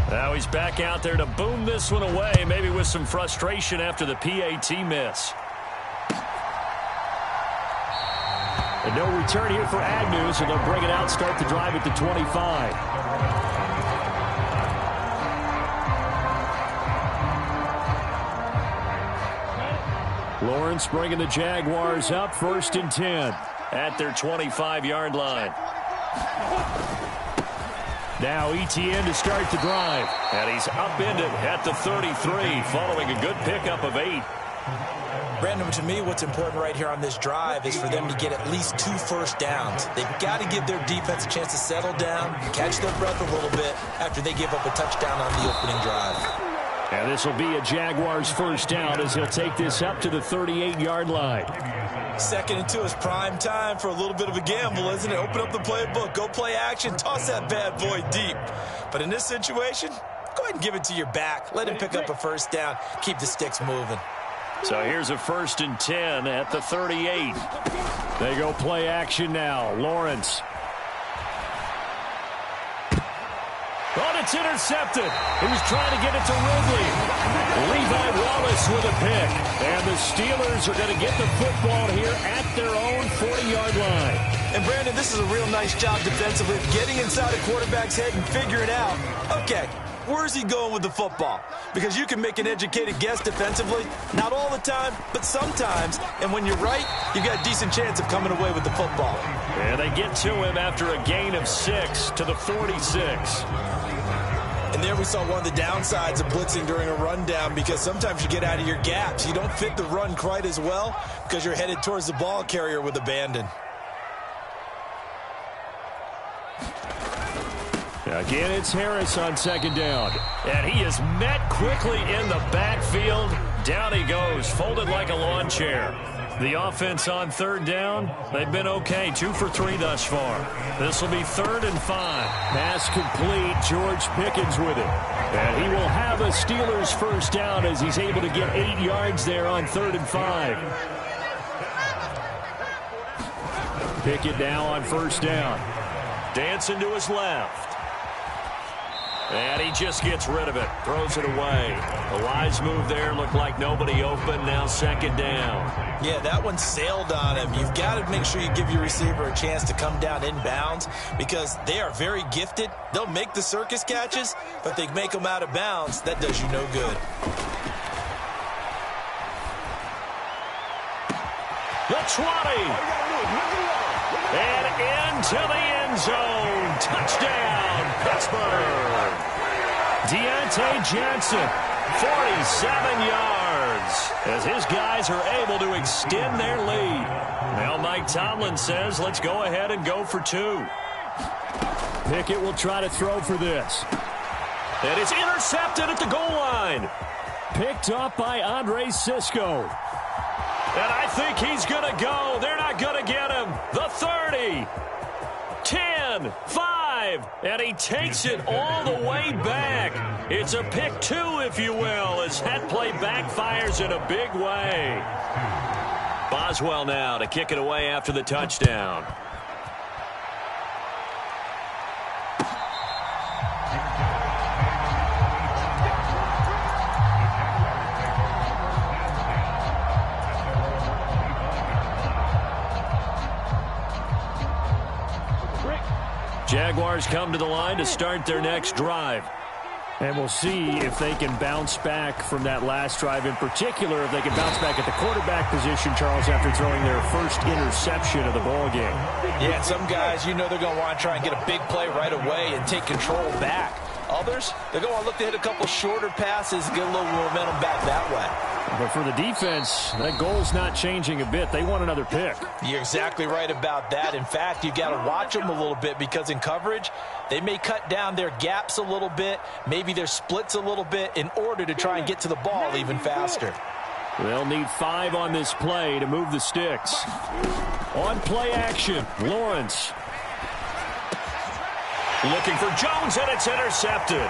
Now he's back out there to boom this one away, maybe with some frustration after the PAT miss. And no return here for Agnew, so they'll bring it out, start the drive at the 25. Lawrence bringing the Jaguars up, 1st and 10 at their 25-yard line. Now Etienne to start the drive. And he's upended at the 33, following a good pickup of 8. Brandon, to me, what's important right here on this drive is for them to get at least 2 first downs. They've got to give their defense a chance to settle down, catch their breath a little bit after they give up a touchdown on the opening drive. And this will be a Jaguars first down as he'll take this up to the 38-yard line. 2nd and 2 is prime time for a little bit of a gamble, isn't it? Open up the playbook, go play action, toss that bad boy deep. But in this situation, go ahead and give it to your back. Let him pick up a first down. Keep the sticks moving. So here's a 1st and 10 at the 38. They go play action now. Lawrence. Oh, it's intercepted. He was trying to get it to Ridley. Levi Wallace with a pick. And the Steelers are going to get the football here at their own 40-yard line. And, Brandon, this is a real nice job defensively of getting inside a quarterback's head and figuring out, okay, where's he going with the football? Because you can make an educated guess defensively. Not all the time, but sometimes. And when you're right, you've got a decent chance of coming away with the football. And they get to him after a gain of 6 to the 46. And there we saw one of the downsides of blitzing during a rundown, because sometimes you get out of your gaps. You don't fit the run quite as well because you're headed towards the ball carrier with abandon. Again, it's Harris on 2nd down. And he is met quickly in the backfield. Down he goes, folded like a lawn chair. The offense on 3rd down, they've been okay, 2 for 3 thus far. This will be 3rd and 5. Pass complete, George Pickens with it. And he will have a Steelers first down as he's able to get 8 yards there on 3rd and 5. Pickett now on 1st down. Dancing to his left. And he just gets rid of it, throws it away. A wise move there, looked like nobody open, now 2nd down. Yeah, that one sailed on him. You've got to make sure you give your receiver a chance to come down inbounds, because they are very gifted. They'll make the circus catches, but they make them out of bounds. That does you no good. The 20. And into the end zone. Touchdown, Pittsburgh. Deontay Johnson, 47 yards, as his guys are able to extend their lead. Now Mike Tomlin says, let's go ahead and go for 2. Pickett will try to throw for this. And it's intercepted at the goal line. Picked up by Andre Cisco. And I think he's going to go. They're not going to get him. The 30. 10, 5, and he takes it all the way back. It's a pick 2, if you will, as that play backfires in a big way. Boswell now to kick it away after the touchdown. Jaguars come to the line to start their next drive. And we'll see if they can bounce back from that last drive, in particular if they can bounce back at the quarterback position, Charles, after throwing their first interception of the ballgame. Yeah, some guys, you know they're going to want to try and get a big play right away and take control back. Others, they're going to look to hit a couple shorter passes and get a little momentum back that way. But for the defense, that goal's not changing a bit. They want another pick. You're exactly right about that. In fact, you've got to watch them a little bit, because in coverage, they may cut down their gaps a little bit, maybe their splits a little bit, in order to try and get to the ball even faster. They'll need 5 on this play to move the sticks. On play action, Lawrence. Looking for Jones, and it's intercepted.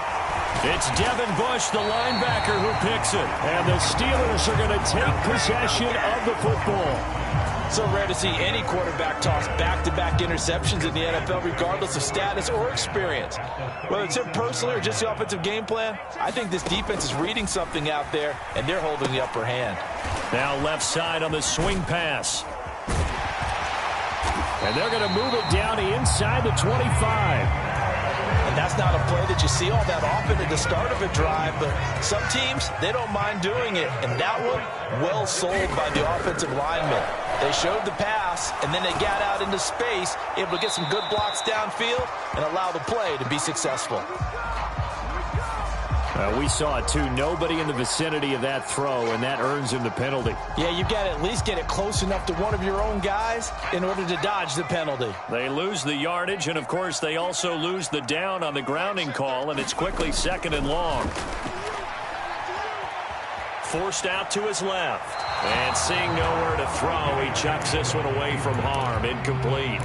It's Devin Bush, the linebacker, who picks it. And the Steelers are going to take possession of the football. So rare to see any quarterback toss back-to-back interceptions in the NFL, regardless of status or experience. Whether it's him personally or just the offensive game plan, I think this defense is reading something out there, and they're holding the upper hand. Now left side on the swing pass. And they're going to move it down to inside the 25. And that's not a play that you see all that often at the start of a drive, but some teams, they don't mind doing it. And that one, well sold by the offensive lineman. They showed the pass, and then they got out into space, able to get some good blocks downfield and allow the play to be successful. We saw it, too. Nobody in the vicinity of that throw, and that earns him the penalty. Yeah, you've got to at least get it close enough to one of your own guys in order to dodge the penalty. They lose the yardage, and, of course, they also lose the down on the grounding call, and it's quickly 2nd and long. Forced out to his left. And seeing nowhere to throw, he chucks this one away from harm. Incomplete.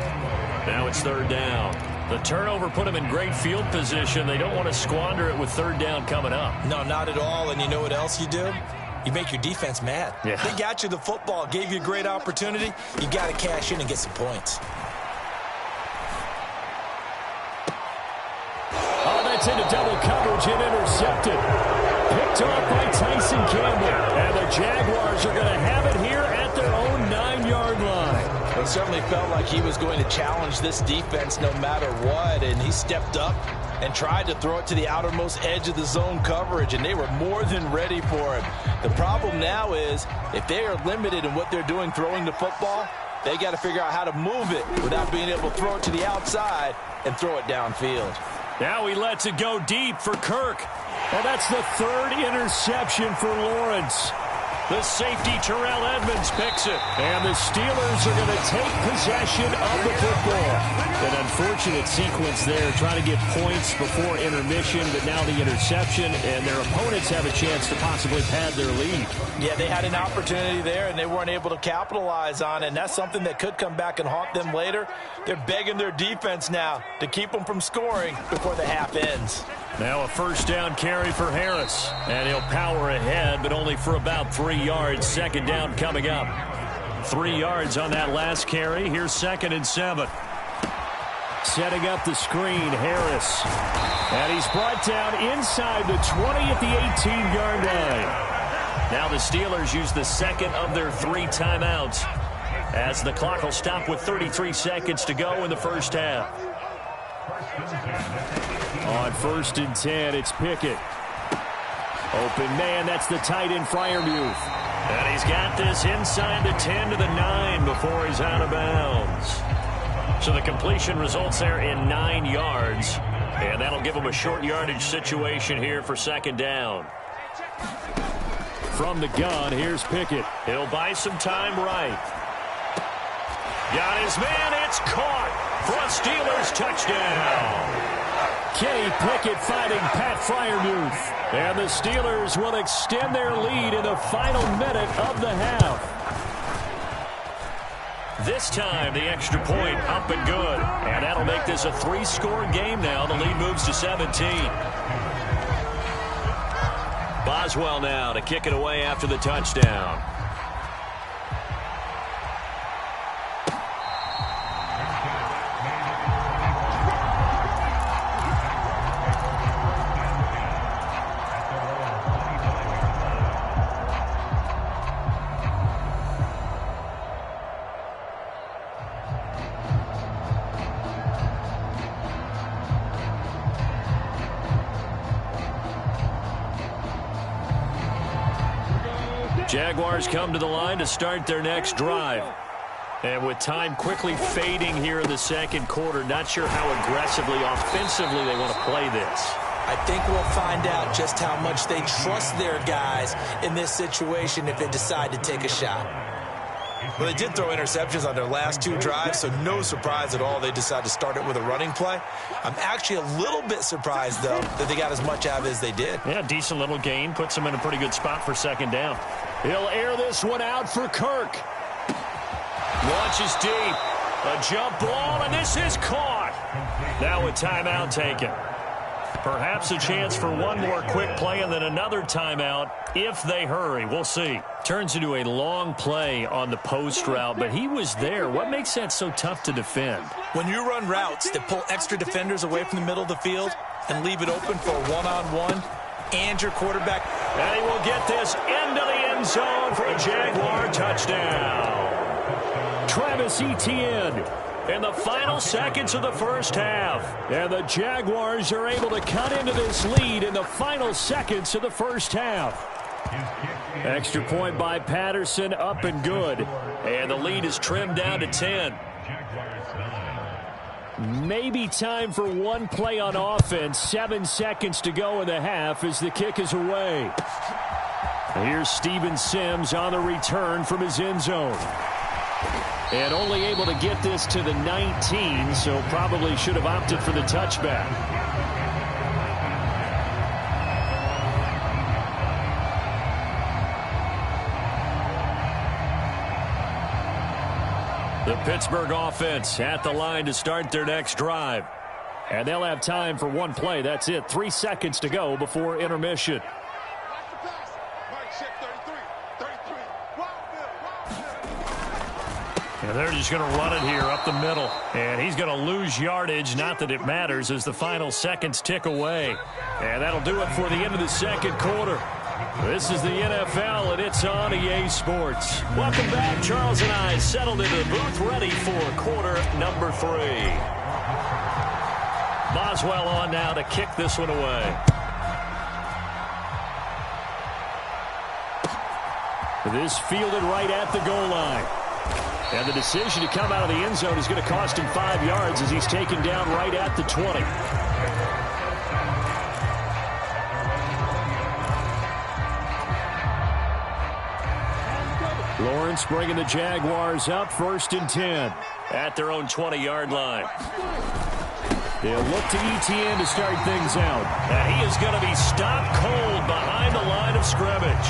Now it's 3rd down. The turnover put them in great field position. They don't want to squander it with 3rd down coming up. No, not at all. And you know what else you do? You make your defense mad. Yeah. They got you the football, gave you a great opportunity. You got to cash in and get some points. Oh, that's into double coverage and intercepted. Picked off by Tyson Campbell. And the Jaguars are going to have it here at their own 9-yard line. It certainly felt like he was going to challenge this defense no matter what, and he stepped up and tried to throw it to the outermost edge of the zone coverage, and they were more than ready for him. The problem now is if they are limited in what they're doing throwing the football, they got to figure out how to move it without being able to throw it to the outside and throw it downfield. Now he lets it go deep for Kirk. And that's the 3rd interception for Lawrence. The safety, Terrell Edmonds, picks it. And the Steelers are going to take possession of the football. An unfortunate sequence there, trying to get points before intermission, but now the interception, and their opponents have a chance to possibly pad their lead. Yeah, they had an opportunity there, and they weren't able to capitalize on it, and that's something that could come back and haunt them later. They're begging their defense now to keep them from scoring before the half ends. Now a 1st down carry for Harris. And he'll power ahead, but only for about 3 yards. 2nd down coming up. 3 yards on that last carry. Here's 2nd and 7. Setting up the screen, Harris. And he's brought down inside the 20 at the 18-yard line. Now the Steelers use the 2nd of their 3 timeouts, as the clock will stop with 33 seconds to go in the 1st half. On 1st and 10, it's Pickett. Open man, that's the tight end, Freiermuth. And he's got this inside the 10 to the 9 before he's out of bounds. So the completion results there in 9 yards. And that'll give him a short yardage situation here for 2nd down. From the gun, here's Pickett. He'll buy some time right. Got his man, it's caught for a Steelers touchdown. Kenny Pickett fighting Pat Freiermuth. And the Steelers will extend their lead in the final minute of the half. This time, the extra point up and good. And that'll make this a 3-score game now. The lead moves to 17. Boswell now to kick it away after the touchdown. Jaguars come to the line to start their next drive. And with time quickly fading here in the 2nd quarter, not sure how aggressively, offensively they want to play this. I think we'll find out just how much they trust their guys in this situation if they decide to take a shot. Well, they did throw interceptions on their last 2 drives, so no surprise at all they decided to start it with a running play. I'm actually a little bit surprised, though, that they got as much out of it as they did. Yeah, decent little gain. Puts them in a pretty good spot for 2nd down. He'll air this one out for Kirk. Launches deep. A jump ball, and this is caught. Now a timeout taken. Perhaps a chance for one more quick play and then another timeout if they hurry. We'll see. Turns into a long play on the post route, but he was there. What makes that so tough to defend? When you run routes that pull extra defenders away from the middle of the field and leave it open for a one-on-one, and your quarterback. And he will get this into the end zone for a Jaguar touchdown. Travis Etienne in the final seconds of the first half. And the Jaguars are able to cut into this lead in the final seconds of the first half. Extra point by Patterson, up and good. And the lead is trimmed down to 10. Maybe time for one play on offense. 7 seconds to go in the half as the kick is away. Here's Steven Sims on the return from his end zone. And only able to get this to the 19, so probably should have opted for the touchback. The Pittsburgh offense at the line to start their next drive. And they'll have time for one play. That's it. 3 seconds to go before intermission. And they're just going to run it here up the middle. And he's going to lose yardage. Not that it matters as the final seconds tick away. And that'll do it for the end of the second quarter. This is the NFL, and it's on EA Sports. Welcome back. Charles and I settled into the booth, ready for quarter number 3. Boswell on now to kick this one away. This fielded right at the goal line. And the decision to come out of the end zone is going to cost him 5 yards as he's taken down right at the 20. Lawrence bringing the Jaguars up 1st and 10 at their own 20-yard line. They'll look to Etienne to start things out. And he is going to be stopped cold behind the line of scrimmage.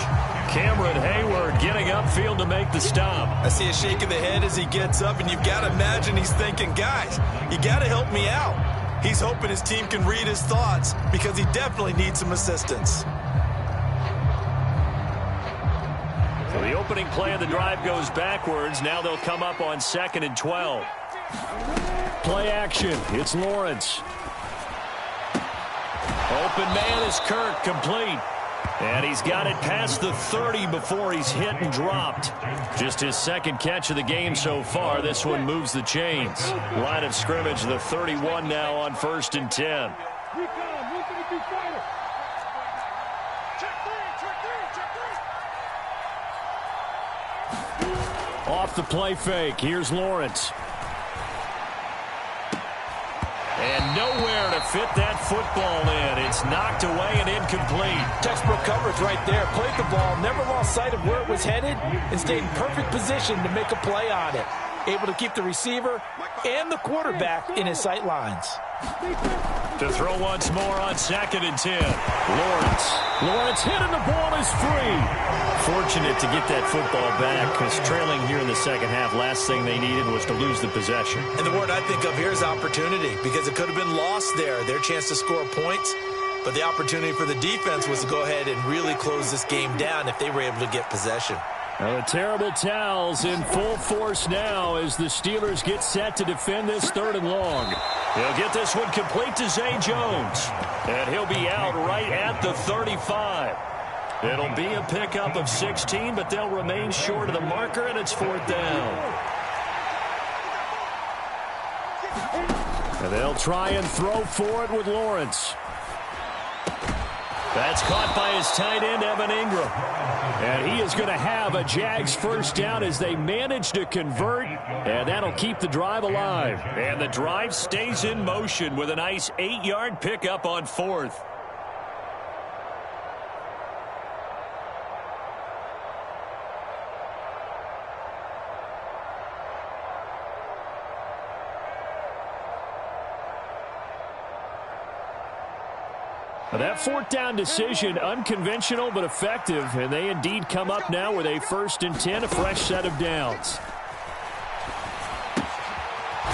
Cameron Hayward getting upfield to make the stop. I see a shake of the head as he gets up, and you've got to imagine he's thinking, guys, you got to help me out. He's hoping his team can read his thoughts because he definitely needs some assistance. So the opening play of the drive goes backwards. Now they'll come up on 2nd and 12. Play action. It's Lawrence. Open man is Kirk, complete. And he's got it past the 30 before he's hit and dropped. Just his second catch of the game so far. This one moves the chains. Line of scrimmage, the 31 now on 1st and 10. Off the play fake. Here's Lawrence. And nowhere to fit that football in. It's knocked away and incomplete. Textbook coverage right there. Played the ball, never lost sight of where it was headed, and stayed in perfect position to make a play on it. Able to keep the receiver and the quarterback in his sight lines. To throw once more on 2nd and 10. Lawrence hit and the ball is free. Fortunate to get that football back because trailing here in the second half, last thing they needed was to lose the possession. And the word I think of here is opportunity because it could have been lost there, their chance to score points. But the opportunity for the defense was to go ahead and really close this game down if they were able to get possession. Now the terrible towels in full force now as the Steelers get set to defend this 3rd and long. He'll get this one complete to Zay Jones. And he'll be out right at the 35. It'll be a pickup of 16, but they'll remain short of the marker, and it's 4th down. And they'll try and throw for it with Lawrence. That's caught by his tight end, Evan Ingram. And he is going to have a Jags 1st down as they manage to convert, and that'll keep the drive alive. And the drive stays in motion with a nice 8-yard pickup on 4th. That 4th down decision, unconventional but effective, and they indeed come up now with a 1st and 10, a fresh set of downs.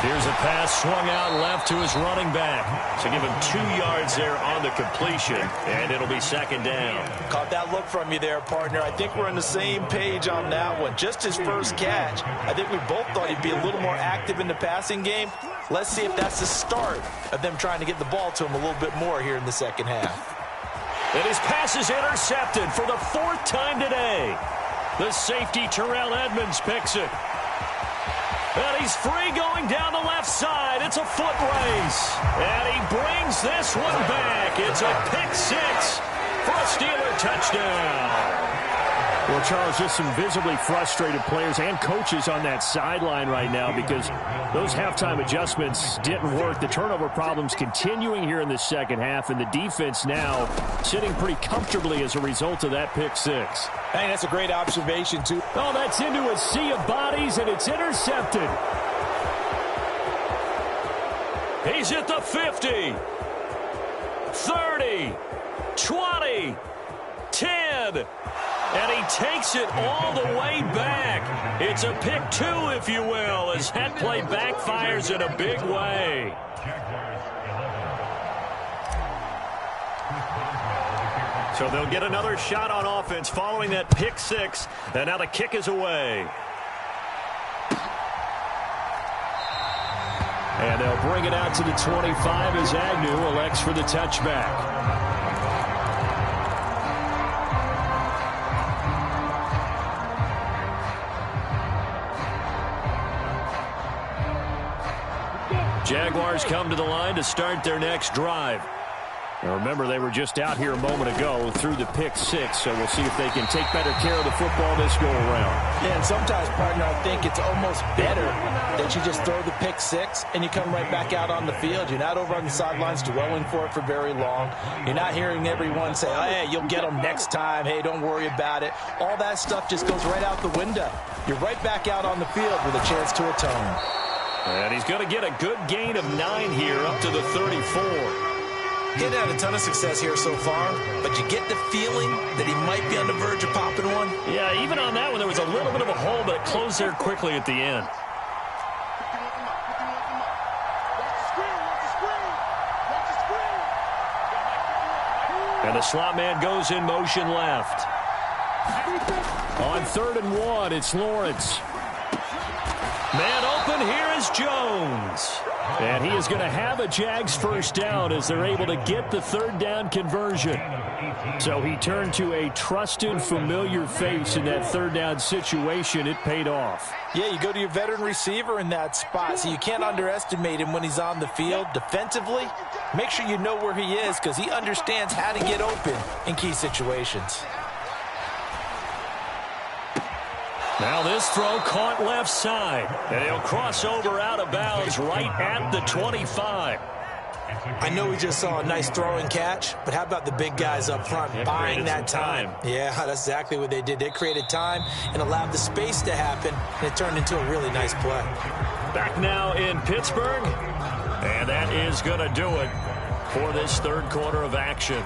Here's a pass swung out left to his running back. So give him 2 yards there on the completion, and it'll be second down. Caught that look from you there, partner. I think we're on the same page on that one. Just his first catch. I think we both thought he'd be a little more active in the passing game. Let's see if that's the start of them trying to get the ball to him a little bit more here in the second half. And his pass is intercepted for the 4th time today. The safety, Terrell Edmonds, picks it. And he's free going down the left side. It's a foot race. And he brings this one back. It's a pick 6 for a Steeler touchdown. Well, Charles, just some visibly frustrated players and coaches on that sideline right now because those halftime adjustments didn't work. The turnover problems continuing here in the second half, and the defense now sitting pretty comfortably as a result of that pick 6. Hey, that's a great observation, too. Oh, that's into a sea of bodies, and it's intercepted. He's at the 50, 30, 20, 10. And he takes it all the way back. It's a pick 2, if you will, as that play backfires in a big way. So they'll get another shot on offense following that pick 6. And now the kick is away. And they'll bring it out to the 25 as Agnew elects for the touchback. Jaguars come to the line to start their next drive. Now remember, they were just out here a moment ago through the pick 6, so we'll see if they can take better care of the football this go-around. Yeah, and sometimes, partner, I think it's almost better that you just throw the pick 6 and you come right back out on the field. You're not over on the sidelines dwelling for it for very long. You're not hearing everyone say, oh, hey, you'll get them next time. Hey, don't worry about it. All that stuff just goes right out the window. You're right back out on the field with a chance to atone. And he's going to get a good gain of 9 here up to the 34. He's had a ton of success here so far, but you get the feeling that he might be on the verge of popping one. Yeah, even on that one, there was a little bit of a hole, but it closed there quickly at the end. And the slot man goes in motion left. On 3rd and 1, it's Lawrence. Man open, here is Jones. And he is going to have a Jags first down as they're able to get the 3rd down conversion. So he turned to a trusted, familiar face in that 3rd down situation. It paid off. Yeah, you go to your veteran receiver in that spot, so you can't underestimate him when he's on the field. Defensively, make sure you know where he is because he understands how to get open in key situations. Now this throw caught left side, and he'll cross over out of bounds right at the 25. I know we just saw a nice throw and catch, but how about the big guys up front buying that time? Yeah, that's exactly what they did. They created time and allowed the space to happen, and it turned into a really nice play. Back now in Pittsburgh, and that is going to do it for this 3rd quarter of action.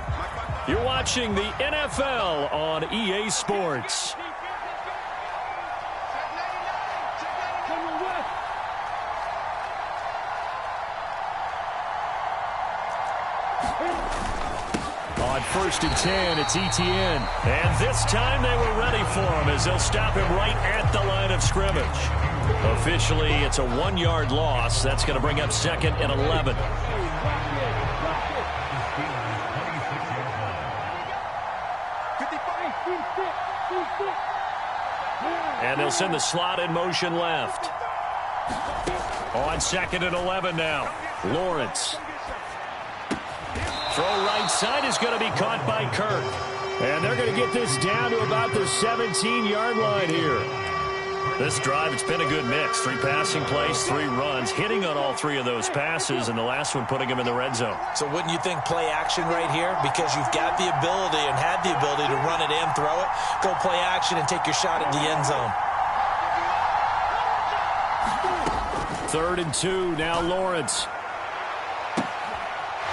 You're watching the NFL on EA Sports. On 1st and 10, it's Etienne. And this time they were ready for him as they'll stop him right at the line of scrimmage. Officially, it's a 1-yard loss. That's going to bring up 2nd and 11. And they'll send the slot in motion left. On 2nd and 11 now. Lawrence. Throw right side is going to be caught by Kirk. And they're going to get this down to about the 17-yard line here. This drive, it's been a good mix. 3 passing plays, 3 runs, hitting on all 3 of those passes, and the last one putting him in the red zone. So wouldn't you think play action right here? Because you've got the ability and had the ability to run it and throw it. Go play action and take your shot at the end zone. 3rd and 2, now Lawrence.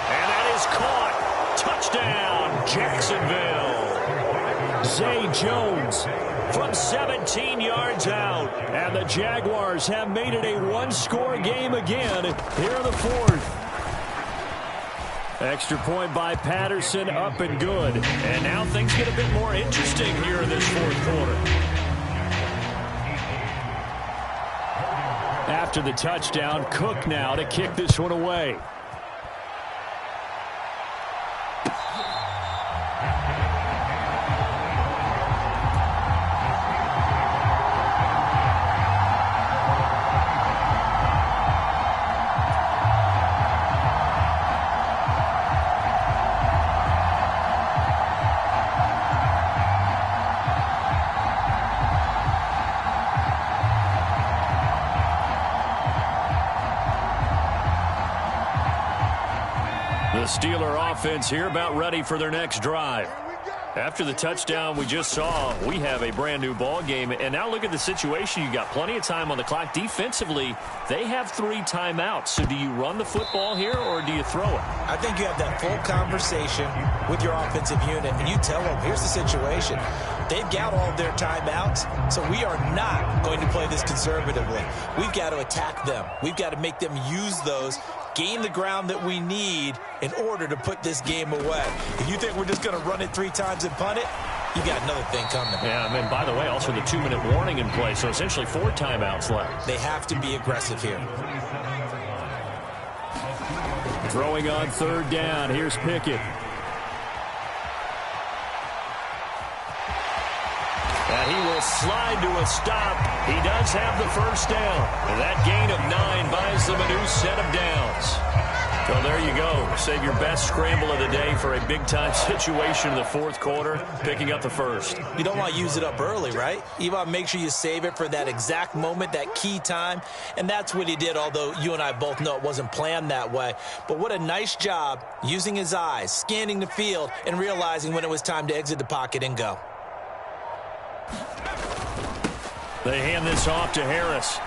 And that is caught. Touchdown, Jacksonville. Zay Jones from 17 yards out. And the Jaguars have made it a one-score game again here in the fourth. Extra point by Patterson, up and good. And now things get a bit more interesting here in this fourth quarter. After the touchdown, Cook now to kick this one away. The Steeler offense here about ready for their next drive. After the touchdown we just saw, we have a brand new ball game. And now look at the situation. You got plenty of time on the clock. Defensively, they have 3 timeouts. So do you run the football here or do you throw it? I think you have that full conversation with your offensive unit, and you tell them, here's the situation. They've got all of their timeouts, so we are not going to play this conservatively. We've got to attack them. We've got to make them use those, gain the ground that we need in order to put this game away. If you think we're just going to run it 3 times and punt it, you got another thing coming. Yeah, and by the way, also the 2-minute warning in play, so essentially 4 timeouts left. They have to be aggressive here. Throwing on 3rd down. Here's Pickett. And he will slide to a stop. He does have the first down. And that gain of 9 buys them a new set of downs. So there you go. Save your best scramble of the day for a big-time situation in the fourth quarter, picking up the first. You don't want to use it up early, right? You want to make sure you save it for that exact moment, that key time. And that's what he did, although you and I both know it wasn't planned that way. But what a nice job using his eyes, scanning the field, and realizing when it was time to exit the pocket and go. They hand this off to Harris.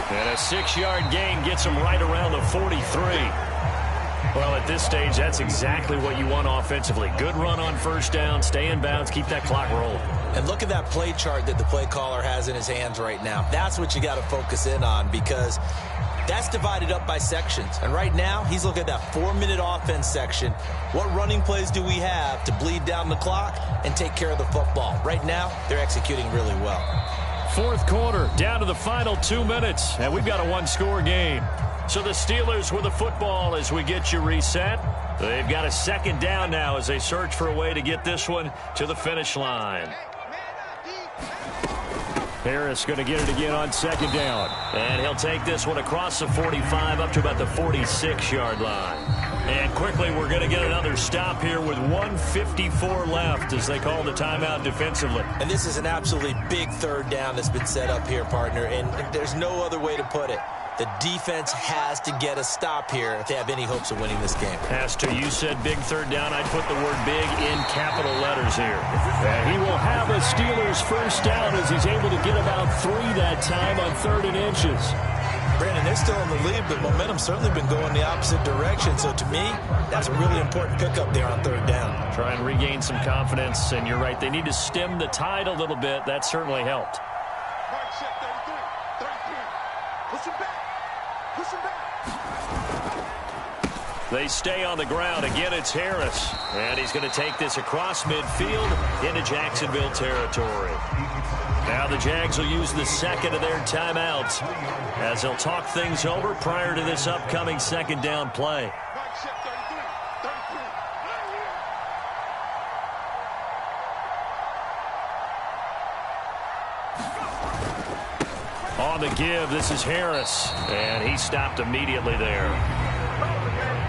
And a 6-yard gain gets him right around the 43. Well, at this stage, that's exactly what you want offensively. Good run on first down, stay in bounds, keep that clock rolling. And look at that play chart that the play caller has in his hands right now. That's what you got to focus in on, because that's divided up by sections. And right now, he's looking at that 4-minute offense section. What running plays do we have to bleed down the clock and take care of the football? Right now, they're executing really well. Fourth quarter, down to the final 2 minutes, and we've got a one-score game. So the Steelers with the football as we get you reset. They've got a 2nd down now as they search for a way to get this one to the finish line. Harris going to get it again on 2nd down. And he'll take this one across the 45 up to about the 46-yard line. And quickly, we're going to get another stop here with 1:54 left as they call the timeout defensively. And this is an absolutely big 3rd down that's been set up here, partner, and there's no other way to put it. The defense has to get a stop here if they have any hopes of winning this game. Has to. You said big 3rd down. I'd put the word big in capital letters here. And he will have a Steelers first down as he's able to get about 3 that time on 3rd and inches. Brandon, they're still in the lead, but momentum's certainly been going the opposite direction. So to me, that's a really important pickup there on 3rd down. Try and regain some confidence, and you're right. They need to stem the tide a little bit. That certainly helped. They stay on the ground. Again, it's Harris. And he's going to take this across midfield into Jacksonville territory. Now the Jags will use the 2nd of their timeouts as they'll talk things over prior to this upcoming 2nd down play. On the give, this is Harris. And he stopped immediately there.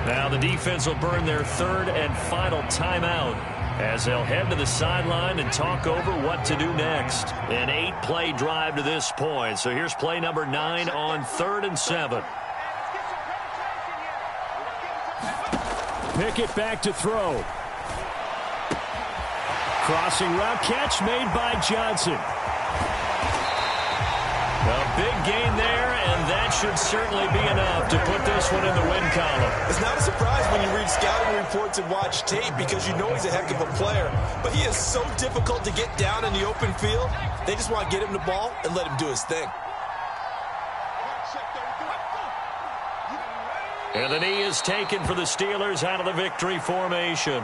Now the defense will burn their 3rd and final timeout as they'll head to the sideline and talk over what to do next. An 8-play drive to this point. So here's play number 9 on 3rd and 7. Pickett back to throw. Crossing route catch made by Johnson. A big gain there, and that that should certainly be enough to put this one in the win column. It's not a surprise when you read scouting reports and watch tape because you know he's a heck of a player. But he is so difficult to get down in the open field. They just want to get him the ball and let him do his thing. And the knee is taken for the Steelers out of the victory formation.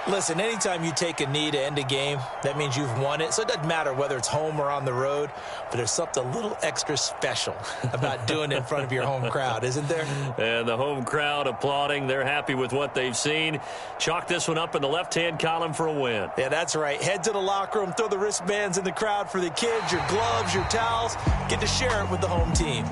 Listen, anytime you take a knee to end a game, that means you've won it. So it doesn't matter whether it's home or on the road, but there's something a little extra special about doing it in front of your home crowd, isn't there? And the home crowd applauding. They're happy with what they've seen. Chalk this one up in the left-hand column for a win. Yeah, that's right. Head to the locker room, throw the wristbands in the crowd for the kids, your gloves, your towels. Get to share it with the home team.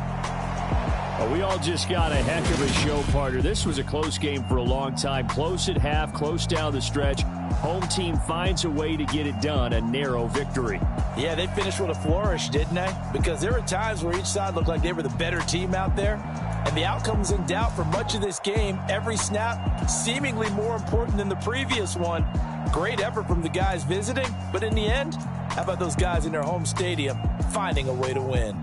Well, we all just got a heck of a show, partner. This was a close game for a long time. Close at half, close down the stretch. Home team finds a way to get it done, a narrow victory. Yeah, they finished with a flourish, didn't they? Because there were times where each side looked like they were the better team out there. And the outcome was in doubt for much of this game. Every snap seemingly more important than the previous one. Great effort from the guys visiting. But in the end, how about those guys in their home stadium finding a way to win?